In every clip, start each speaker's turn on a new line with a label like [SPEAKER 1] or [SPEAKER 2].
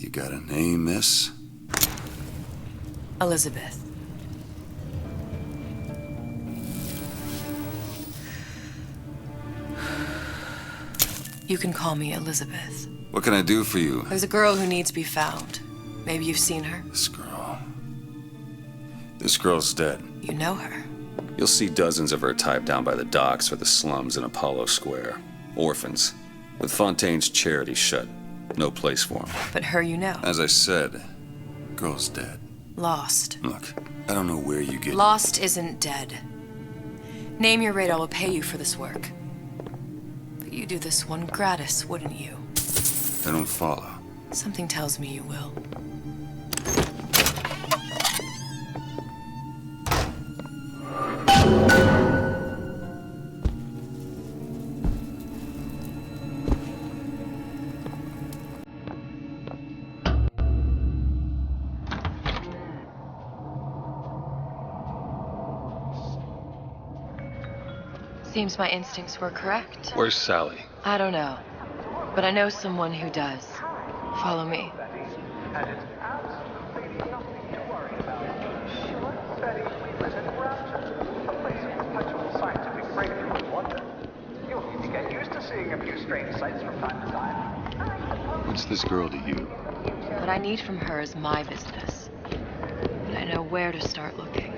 [SPEAKER 1] You got a name, miss?
[SPEAKER 2] Elizabeth. You can call me Elizabeth.
[SPEAKER 1] What can I do for you?
[SPEAKER 2] There's a girl who needs to be found. Maybe you've seen her.
[SPEAKER 1] This girl's dead.
[SPEAKER 2] You know her.
[SPEAKER 1] You'll see dozens of her type down by the docks or the slums in Apollo Square. Orphans. With Fontaine's charity shut. No place for them.
[SPEAKER 2] But her you know.
[SPEAKER 1] As I said, girl's dead.
[SPEAKER 2] Lost.
[SPEAKER 1] Look, I don't know where you get...
[SPEAKER 2] Lost isn't dead. Name your rate, I will pay you for this work. But you do this one gratis, wouldn't you?
[SPEAKER 1] I don't follow.
[SPEAKER 2] Something tells me you will. Seems my instincts were correct.
[SPEAKER 1] Where's Sally?
[SPEAKER 2] I don't know, but I know someone who does. Follow me.
[SPEAKER 1] What's this girl to you?
[SPEAKER 2] What I need from her is my business. But I know where to start looking.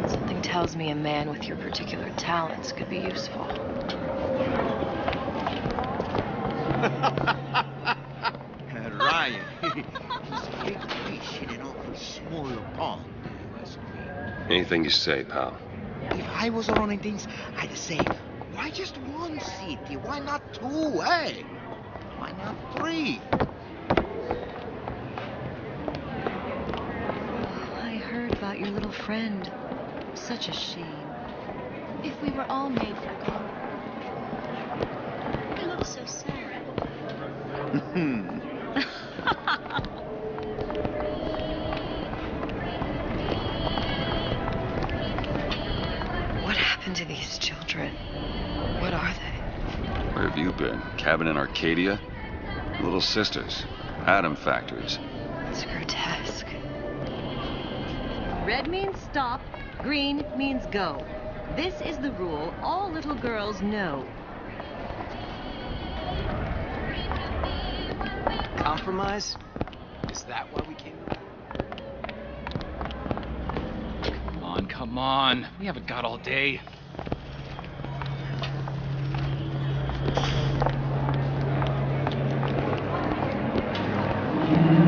[SPEAKER 2] Something tells me a man with your particular talents could be useful.
[SPEAKER 3] Ryan, he's a big fish in an awful smaller pond.
[SPEAKER 1] Anything you say, pal.
[SPEAKER 3] If I was running things, I'd say, why just one city? Why not two, eh? Why not three?
[SPEAKER 2] I heard about your little friend. Such a shame.
[SPEAKER 4] If we were all made for college. You look so sad.
[SPEAKER 2] What happened to these children? What are they?
[SPEAKER 1] Where have you been? Cabin in Arcadia? Little sisters. Atom factories.
[SPEAKER 2] It's grotesque.
[SPEAKER 5] Red means stop, green means go. This is the rule all little girls know.
[SPEAKER 6] Compromise? Is that why we came?
[SPEAKER 7] Come on. We haven't got all day.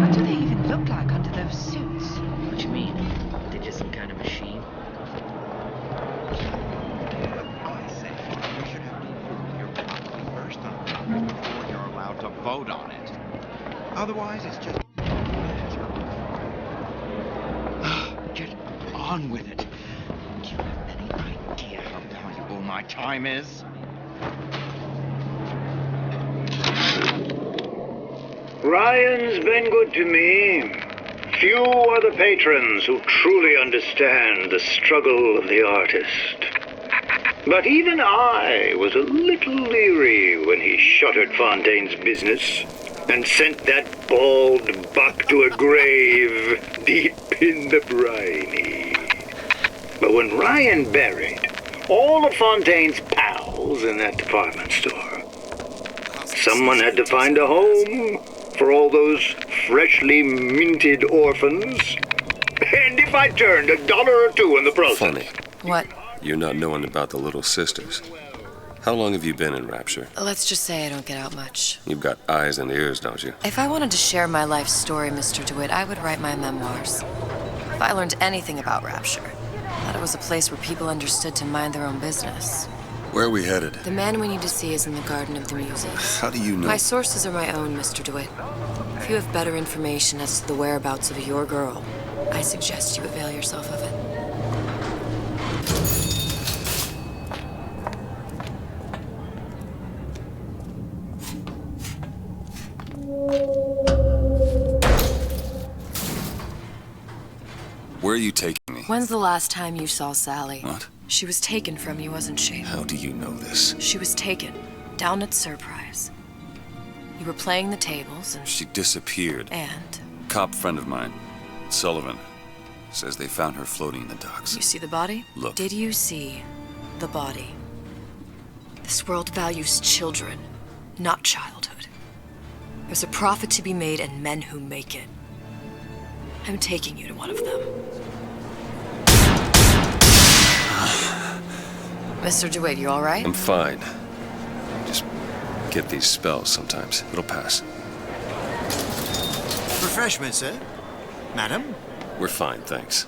[SPEAKER 5] What do they even look like under those suits?
[SPEAKER 6] What you mean? They're just some kind of machine?
[SPEAKER 3] I say, you should have to your properly first on a topic before you're allowed to vote on it. Otherwise, it's just... Get on with it. Do you have any idea how valuable my time is?
[SPEAKER 8] Ryan's been good to me. Few are the patrons who truly understand the struggle of the artist. But even I was a little leery when he shuttered Fontaine's business and sent that bald buck to a grave deep in the briny. But when Ryan buried all of Fontaine's pals in that department store, someone had to find a home for all those freshly minted orphans. And if I turned $1 or $2 in the process...
[SPEAKER 1] Funny.
[SPEAKER 2] What?
[SPEAKER 1] You're not knowing about the little sisters. How long have you been in Rapture?
[SPEAKER 2] Let's just say I don't get out much.
[SPEAKER 1] You've got eyes and ears, don't you?
[SPEAKER 2] If I wanted to share my life story, Mr. DeWitt, I would write my memoirs. If I learned anything about Rapture, I thought it was a place where people understood to mind their own business.
[SPEAKER 1] Where are we headed?
[SPEAKER 2] The man we need to see is in the Garden of the Muses.
[SPEAKER 1] How do you know?
[SPEAKER 2] My sources are my own, Mr. DeWitt. If you have better information as to the whereabouts of your girl, I suggest you avail yourself of it.
[SPEAKER 1] Where are you taking me?
[SPEAKER 2] When's the last time you saw Sally?
[SPEAKER 1] What?
[SPEAKER 2] She was taken from you, wasn't she?
[SPEAKER 1] How do you know this?
[SPEAKER 2] She was taken. Down at Surprise. You were playing the tables and...
[SPEAKER 1] She disappeared.
[SPEAKER 2] And?
[SPEAKER 1] Cop friend of mine, Sullivan, says they found her floating in the docks.
[SPEAKER 2] You see the body?
[SPEAKER 1] Look.
[SPEAKER 2] Did you see the body? This world values children, not childhood. There's a profit to be made and men who make it. I'm taking you to one of them. Mr. DeWitt, you all right?
[SPEAKER 1] I'm fine. Just get these spells sometimes. It'll pass.
[SPEAKER 9] Refreshment, sir. Madam?
[SPEAKER 1] We're fine, thanks.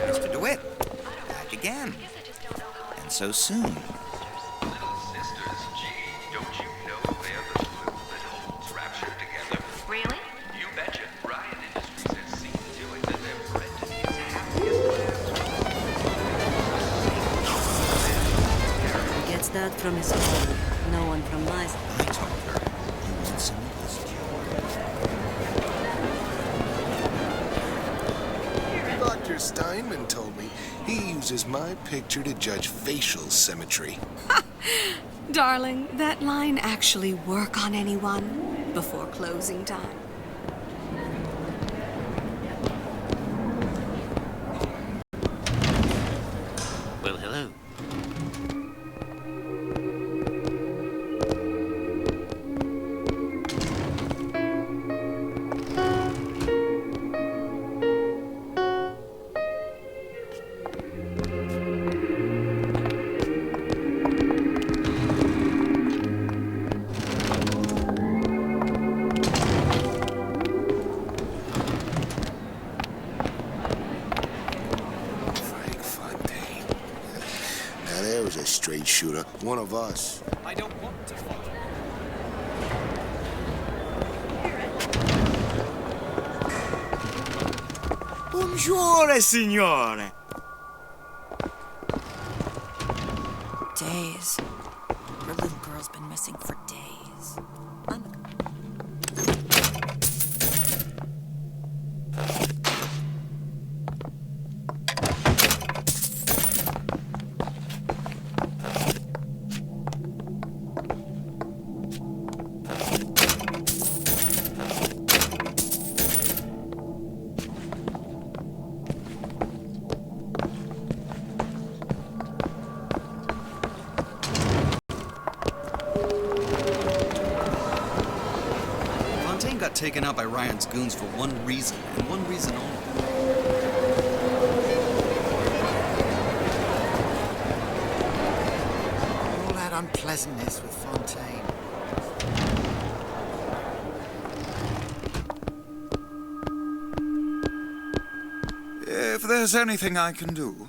[SPEAKER 9] Mr. DeWitt. Back again. And so soon.
[SPEAKER 10] Little sisters, gee, don't you know they're the glue that holds Rapture together?
[SPEAKER 5] Really?
[SPEAKER 10] You betcha. Ryan Industries has seen to it that they're bred to be as happy as
[SPEAKER 11] He gets that from his father. No one from my side.
[SPEAKER 9] I told her you want some of this
[SPEAKER 12] Dr. Steinman told me he uses my picture to judge facial symmetry.
[SPEAKER 11] Darling, that line actually work on anyone before closing time.
[SPEAKER 9] Well, hello.
[SPEAKER 12] Frank Fontaine. Now there was a straight shooter. One of us.
[SPEAKER 6] I don't want to follow.
[SPEAKER 9] Bonjour, signore.
[SPEAKER 2] Days. Her little girl's been missing for days.
[SPEAKER 6] Fontaine got taken out by Ryan's goons for one reason, and one reason only.
[SPEAKER 9] All that unpleasantness with Fontaine.
[SPEAKER 13] If there's anything I can do.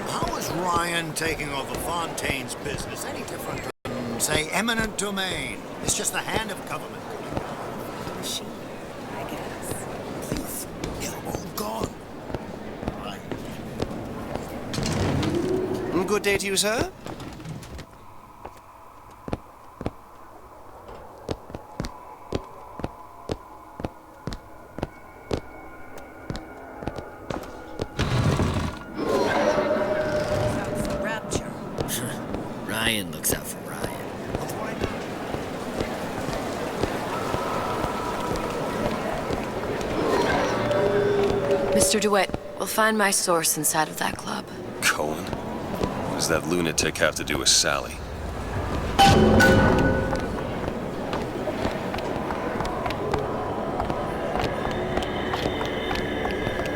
[SPEAKER 9] How is Ryan taking over Fontaine's business any different from, say, eminent domain? It's just the hand of government.
[SPEAKER 11] Machine, I guess.
[SPEAKER 9] Please, they're all gone. Right.
[SPEAKER 6] Good day to you, sir.
[SPEAKER 11] Rapture.
[SPEAKER 9] Ryan looks out for Ryan.
[SPEAKER 2] Mr. DeWitt, we'll find my source inside of that club.
[SPEAKER 1] Cohen? What does that lunatic have to do with Sally?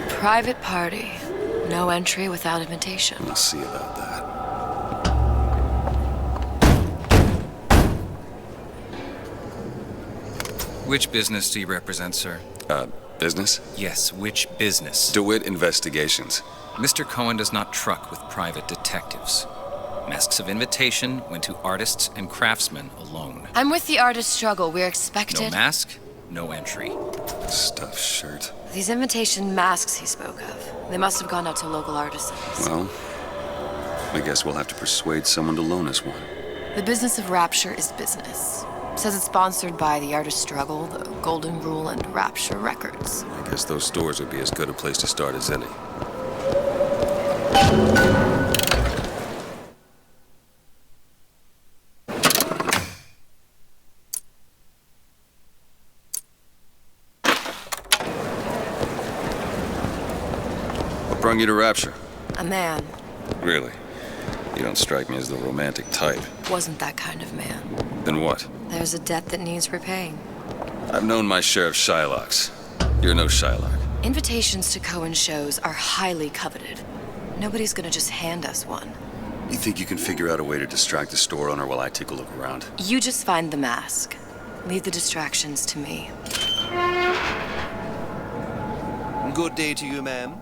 [SPEAKER 2] Private party. No entry without invitation.
[SPEAKER 1] We'll see about that.
[SPEAKER 14] Which business do you represent, sir?
[SPEAKER 1] Business?
[SPEAKER 14] Yes, which business?
[SPEAKER 1] DeWitt Investigations.
[SPEAKER 14] Mr. Cohen does not truck with private detectives. Masks of invitation went to artists and craftsmen alone.
[SPEAKER 2] I'm with the artist struggle. We're expected.
[SPEAKER 14] No mask, no entry.
[SPEAKER 1] Stuffed shirt.
[SPEAKER 2] These invitation masks he spoke of, they must have gone out to local artisans.
[SPEAKER 1] Well, I guess we'll have to persuade someone to loan us one.
[SPEAKER 2] The business of Rapture is business. Says it's sponsored by the Artist Struggle, the Golden Rule, and Rapture Records.
[SPEAKER 1] I guess those stores would be as good a place to start as any. What brung you to Rapture?
[SPEAKER 2] A man.
[SPEAKER 1] Really? You don't strike me as the romantic type.
[SPEAKER 2] Wasn't that kind of man.
[SPEAKER 1] Then what?
[SPEAKER 2] There's a debt that needs repaying.
[SPEAKER 1] I've known my share of Shylocks. You're no Shylock.
[SPEAKER 2] Invitations to Cohen shows are highly coveted. Nobody's gonna just hand us one.
[SPEAKER 1] You think you can figure out a way to distract the store owner while I take a look around?
[SPEAKER 2] You just find the mask. Leave the distractions to me.
[SPEAKER 15] Good day to you, ma'am.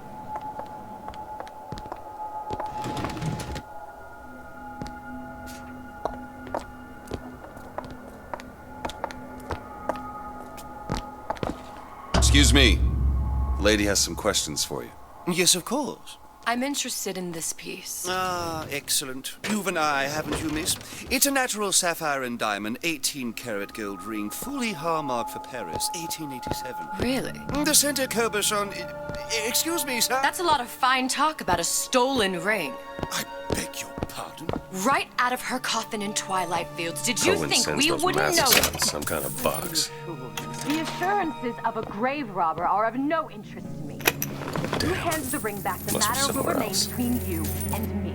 [SPEAKER 1] Excuse me. The lady has some questions for you.
[SPEAKER 15] Yes, of course.
[SPEAKER 2] I'm interested in this piece.
[SPEAKER 15] Ah, excellent. You've an eye, haven't you, miss? It's a natural sapphire and diamond, 18-karat gold ring, fully hallmarked for Paris, 1887.
[SPEAKER 2] Really?
[SPEAKER 15] The center cabochon... Excuse me, sir?
[SPEAKER 2] That's a lot of fine talk about a stolen ring.
[SPEAKER 15] I beg your pardon?
[SPEAKER 2] Right out of her coffin in Twilight Fields. Did you
[SPEAKER 1] Cohen
[SPEAKER 2] think
[SPEAKER 1] sends
[SPEAKER 2] we
[SPEAKER 1] those
[SPEAKER 2] wouldn't
[SPEAKER 1] masks
[SPEAKER 2] know?
[SPEAKER 1] out in some kind of box.
[SPEAKER 5] The assurances of a grave robber are of no interest to me. Who hands the ring back? The
[SPEAKER 1] Must be
[SPEAKER 5] matter will
[SPEAKER 1] somewhere
[SPEAKER 5] remain
[SPEAKER 1] else.
[SPEAKER 5] between you and me.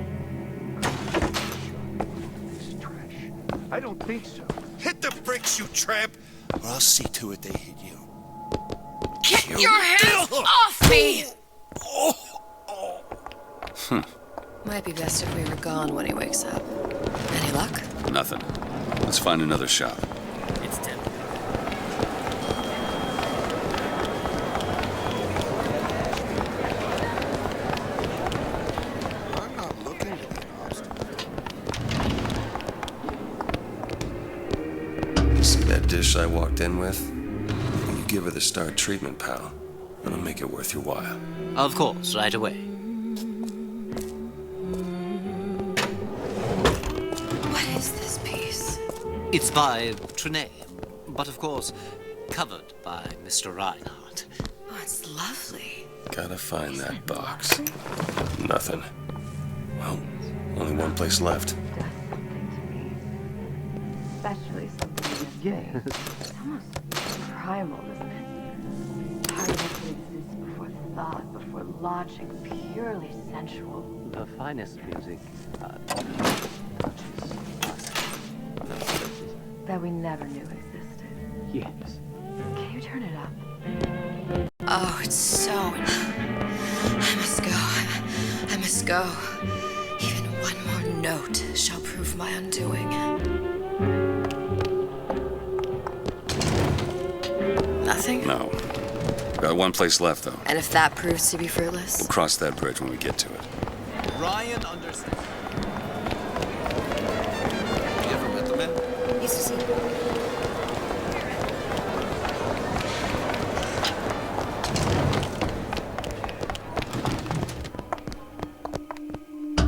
[SPEAKER 15] I don't think so. Hit the bricks, you tramp, or I'll see to it they hit you.
[SPEAKER 2] Get your hands off me! Might be best if we were gone when he wakes up. Any luck?
[SPEAKER 1] Nothing. Let's find another shop.
[SPEAKER 6] It's Tim.
[SPEAKER 12] I'm not looking to be an obstacle.
[SPEAKER 1] See that dish I walked in with? When you give her the star treatment, pal, it'll make it worth your while.
[SPEAKER 6] Of course, right away.
[SPEAKER 2] What is this piece?
[SPEAKER 6] It's by Trenet, but of course, covered by Mr. Reinhardt.
[SPEAKER 2] Oh, it's lovely.
[SPEAKER 1] Gotta find that box. Nothing. Well, only one place left.
[SPEAKER 5] Especially something gay. It's almost primal, isn't it? Part of it exists before thought, before logic, purely sensual.
[SPEAKER 6] The finest music
[SPEAKER 5] That we never knew existed.
[SPEAKER 6] yes.
[SPEAKER 5] Can you turn it up?
[SPEAKER 2] Oh, it's so... I must go. I must go. Even one more note shall prove my undoing. Nothing?
[SPEAKER 1] No. Got one place left, though.
[SPEAKER 2] And if that proves to be fruitless?
[SPEAKER 1] We'll cross that bridge when we get to it.
[SPEAKER 15] Ryan understands. You ever met the man?
[SPEAKER 2] Yes, to see.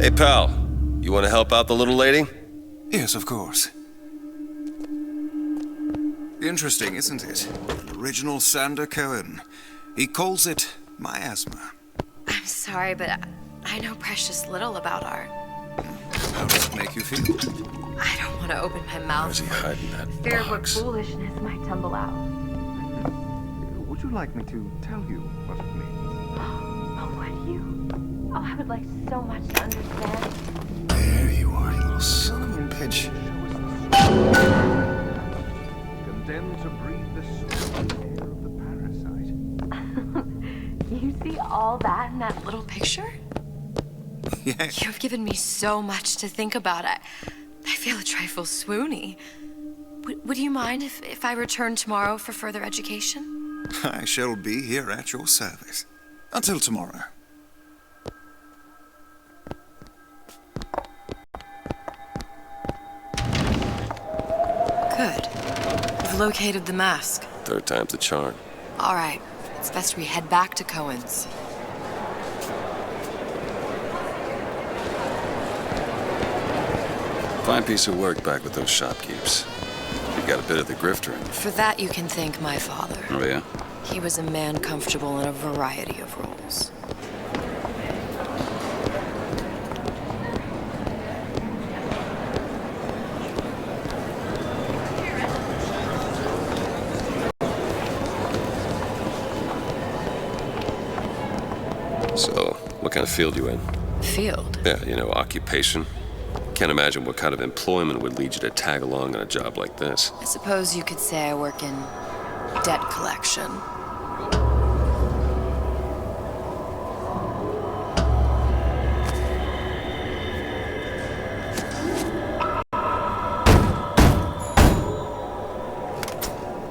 [SPEAKER 1] Hey, pal. You want to help out the little lady?
[SPEAKER 13] Yes, of course. Interesting, isn't it? Original Sander Cohen. He calls it miasma.
[SPEAKER 2] I'm sorry, but I know precious little about art.
[SPEAKER 13] How does it make you feel?
[SPEAKER 2] I don't want to open my mouth.
[SPEAKER 1] Where's he hiding that
[SPEAKER 5] Fear of what
[SPEAKER 1] box?
[SPEAKER 5] foolishness might tumble out.
[SPEAKER 3] Would you like me to tell you what it means?
[SPEAKER 5] Oh, would you? Oh, I would like so much to understand.
[SPEAKER 13] There you are, you little son of a bitch.
[SPEAKER 3] Condemned to breathe the sweet air of the parasite.
[SPEAKER 5] You see all that in that
[SPEAKER 2] Little picture?
[SPEAKER 13] Yeah.
[SPEAKER 2] You've given me so much to think about. I feel a trifle swoony. Would you mind if I return tomorrow for further education?
[SPEAKER 13] I shall be here at your service. Until tomorrow.
[SPEAKER 2] I've located the mask.
[SPEAKER 1] Third time's the charm.
[SPEAKER 2] All right, it's best we head back to Cohen's.
[SPEAKER 1] Fine piece of work back with those shopkeepers. You got a bit of the grifter in you.
[SPEAKER 2] For that, you can thank my father.
[SPEAKER 1] Oh, yeah?
[SPEAKER 2] He was a man comfortable in a variety of roles.
[SPEAKER 1] So, what kind of field you in?
[SPEAKER 2] Field?
[SPEAKER 1] Yeah, occupation. Can't imagine what kind of employment would lead you to tag along on a job like this.
[SPEAKER 2] I suppose you could say I work in debt collection.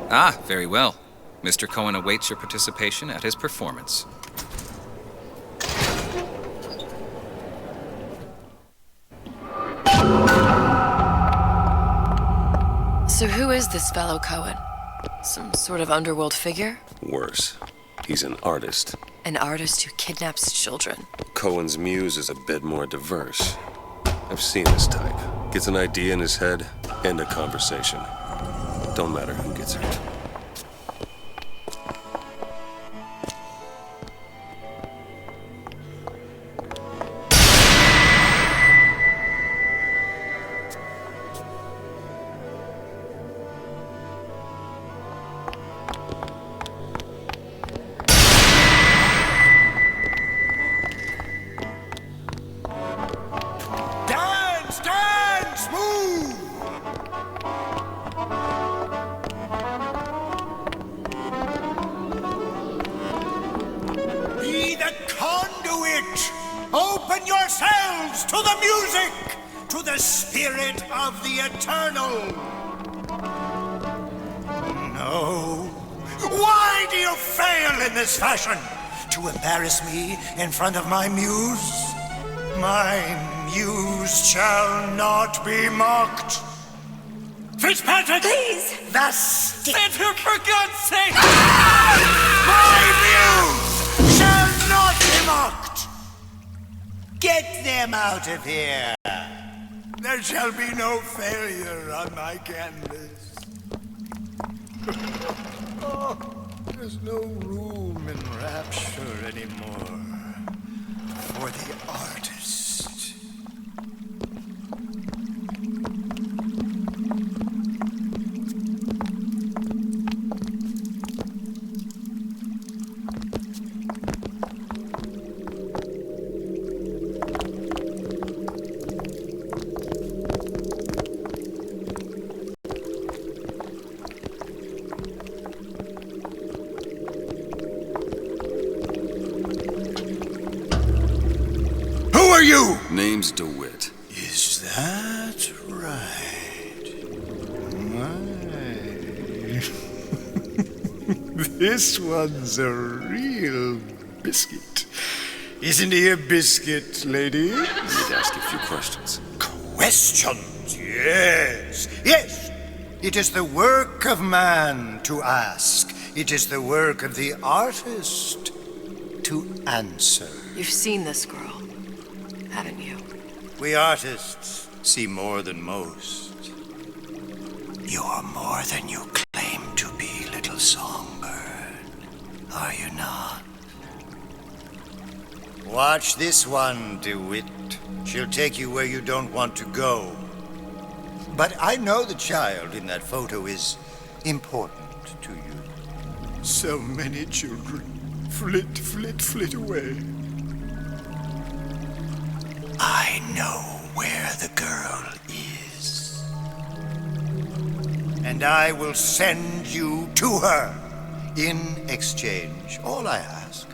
[SPEAKER 14] Ah, very well. Mr. Cohen awaits your participation at his performance.
[SPEAKER 2] So who is this fellow Cohen? Some sort of underworld figure?
[SPEAKER 1] Worse. He's an artist.
[SPEAKER 2] An artist who kidnaps children.
[SPEAKER 1] Cohen's muse is a bit more diverse. I've seen this type. Gets an idea in his head, end a conversation. Don't matter who gets hurt.
[SPEAKER 9] Be the conduit! Open yourselves to the music! To the spirit of the eternal! No. Why do you fail in this fashion? To embarrass me in front of my muse? My muse shall not be mocked. Fitzpatrick!
[SPEAKER 11] Please!
[SPEAKER 9] The stick!
[SPEAKER 6] For God's sake!
[SPEAKER 9] My muse shall not be mocked! Get them out of here! There shall be no failure on my canvas. Oh, there's no room in rapture anymore for the artist. You?
[SPEAKER 1] Name's DeWitt.
[SPEAKER 9] Is that right? My. This one's a real biscuit. Isn't he a biscuit, lady?
[SPEAKER 1] I need to ask you a few questions.
[SPEAKER 9] Questions? Yes. Yes. It is the work of man to ask. It is the work of the artist to answer.
[SPEAKER 2] You've seen this girl, haven't you?
[SPEAKER 9] We artists see more than most. You're more than you claim to be, little songbird. Are you not? Watch this one, DeWitt. She'll take you where you don't want to go. But I know the child in that photo is important to you. So many children flit, flit, flit away. I know where the girl is. And I will send you to her. In exchange, all I ask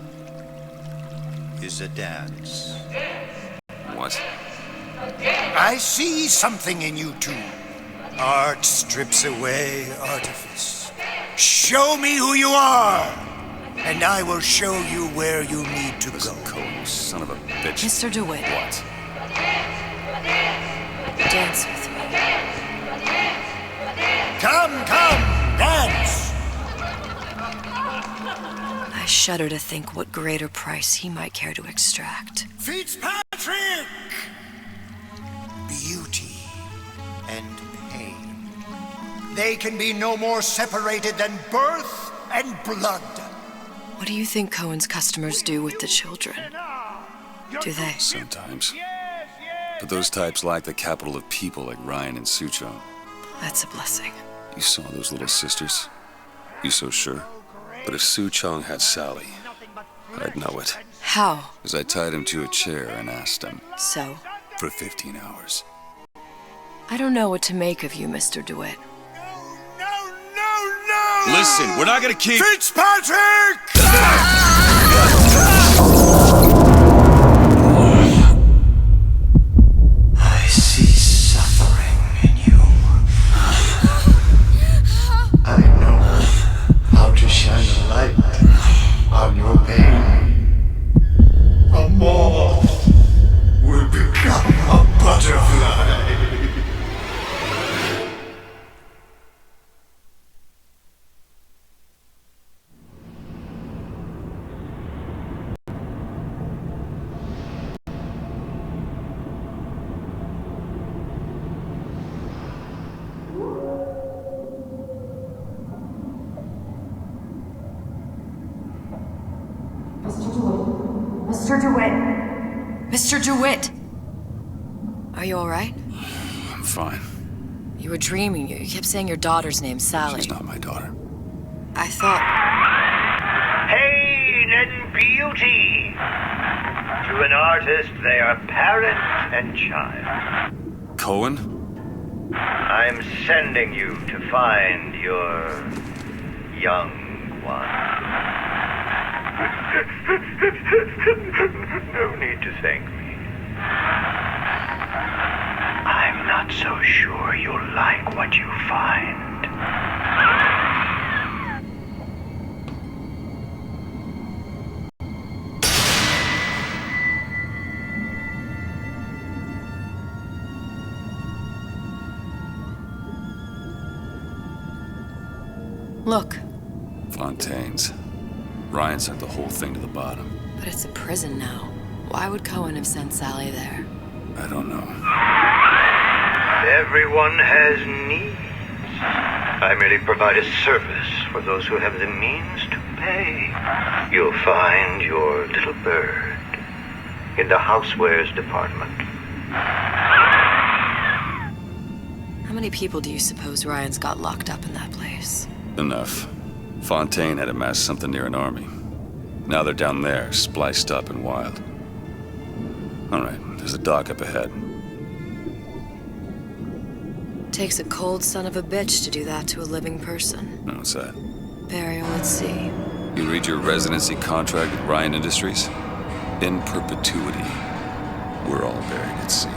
[SPEAKER 9] is a dance.
[SPEAKER 1] What?
[SPEAKER 9] I see something in you two. Art strips away artifice. Show me who you are, and I will show you where you need to go.
[SPEAKER 1] Cohen, son of a bitch.
[SPEAKER 2] Mr. DeWitt.
[SPEAKER 1] What?
[SPEAKER 2] Dance with me.
[SPEAKER 9] Come, come,
[SPEAKER 2] shudder to think what greater price he might care to extract.
[SPEAKER 9] Fitzpatrick! Beauty and pain. They can be no more separated than birth and blood.
[SPEAKER 2] What do you think Cohen's customers do with the children? Do they?
[SPEAKER 1] Sometimes. But those types lack the capital of people like Ryan and Suchong.
[SPEAKER 2] That's a blessing.
[SPEAKER 1] You saw those little sisters? You so sure? But if Suchong had Sally, I'd know it.
[SPEAKER 2] How?
[SPEAKER 1] As I tied him to a chair and asked him.
[SPEAKER 2] So?
[SPEAKER 1] For 15 hours.
[SPEAKER 2] I don't know what to make of you, Mr. DeWitt.
[SPEAKER 9] No!
[SPEAKER 1] Listen, we're not gonna keep...
[SPEAKER 9] Fitzpatrick! I see suffering in you. I know how to shine a light on your pain. A moth will become a butterfly.
[SPEAKER 2] Mr. DeWitt! Mr. DeWitt! Are you alright?
[SPEAKER 1] I'm fine.
[SPEAKER 2] You were dreaming. You kept saying your daughter's name, Sally.
[SPEAKER 1] She's not my daughter.
[SPEAKER 2] I thought...
[SPEAKER 8] Pain and beauty. To an artist, they are parent and child.
[SPEAKER 1] Cohen?
[SPEAKER 8] I'm sending you to find your young one. No need to thank me. I'm not so sure you'll like what you find.
[SPEAKER 2] Look.
[SPEAKER 1] Fontaine's. Ryan sent the whole thing to the bottom.
[SPEAKER 2] But it's a prison now. Why would Cohen have sent Sally there?
[SPEAKER 1] I don't know.
[SPEAKER 8] Everyone has needs. I merely provide a service for those who have the means to pay. You'll find your little bird in the housewares department.
[SPEAKER 2] How many people do you suppose Ryan's got locked up in that place?
[SPEAKER 1] Enough. Fontaine had amassed something near an army. Now they're down there, spliced up and wild. All right, there's a dock up ahead.
[SPEAKER 2] Takes a cold son of a bitch to do that to a living person.
[SPEAKER 1] No, what's that?
[SPEAKER 2] Burial at sea.
[SPEAKER 1] You read your residency contract with Ryan Industries? In perpetuity, we're all buried at sea.